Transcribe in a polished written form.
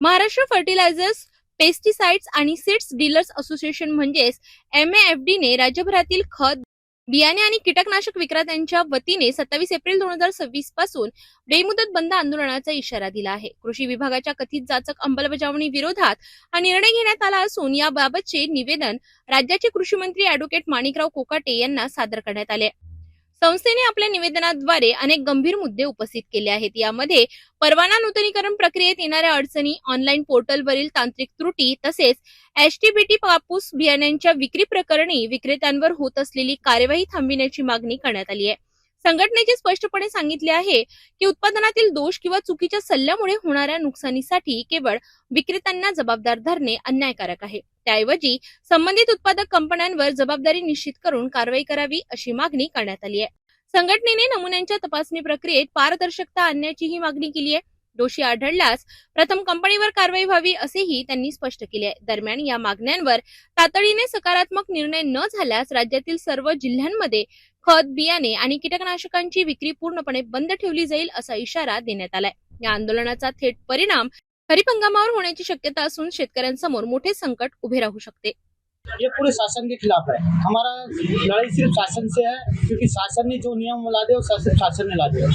Maharashtra fertilisers, pesticides आणि seeds dealers association म्हणजेच MAFD ने राज्यभरातील खत, बियाणे आणि कीटकनाशक विक्रेत्यांच्या वतीने 27 एप्रिल 2026 पासून बेमुदत बंद आंदोलनाचा इशारा दिला आहे. कृषी विभागाच्या कथित जाचक अंमलबजावणी विरोधात हा निर्णय घेण्यात आला असून याबाबतचे निवेदन राज्याचे कृषी मंत्री ॲडव्होकेट माणिकराव कोकाटे यांना सादर करण्यात आले. संस्थेने आपल्या निवेदनाद्वारे अनेक गंभीर मुद्दे उपस्थित केले आहेत. यामध्ये परवाना नूतनीकरण प्रक्रियेत येणाऱ्या अडचणी, ऑनलाईन पोर्टलवरील तांत्रिक त्रुटी तसेच HTBT कापूस बियाण्यांच्या विक्री प्रकरणी विक्रेत्यांवर होत असलेली कार्यवाही थांबविण्याची मागणी करण्यात आली आहे. संघटनेचे स्पष्टपणे सांगितले आहे की उत्पादनातील दोष किंवा चुकीच्या सल्ल्यामुळे होणाऱ्या नुकसानीसाठी केवळ विक्रेत्यांना जबाबदार धरणे अन्यायकारक आहे. त्याऐवजी संबंधित उत्पादक कंपन्यांवर जबाबदारी निश्चित करून कारवाई करावी अशी मागणी करण्यात आली आहे. संघटनेने नमुन्यांच्या तपासणी प्रक्रियेत पारदर्शकता आणण्याचीही मागणी केली आहे. दोषी आढळल्यास प्रथम कंपनीवर कारवाई व्हावी असेही त्यांनी स्पष्ट केले आहे. दरम्यान या मागण्यांवर तातडीने सकारात्मक निर्णय न झाल्यास राज्यातील सर्व जिल्ह्यांमध्ये खत, बियाणे आणि कीटकनाशकांची विक्री पूर्णपणे बंद ठेवली जाईल असा इशारा देण्यात आलाय. या आंदोलनाचा थेट परिणाम खरीप हंगामावर होण्याची शक्यता असून शेतकऱ्यांसमोर मोठे संकट उभे राहू शकते. ये पूरे शासन के खिलाफ है। हमारा लड़ाई सिर्फ शासन से है, क्योंकि शासन ने जो नियम ला दिया वो सिर्फ शासन ने ला दिया।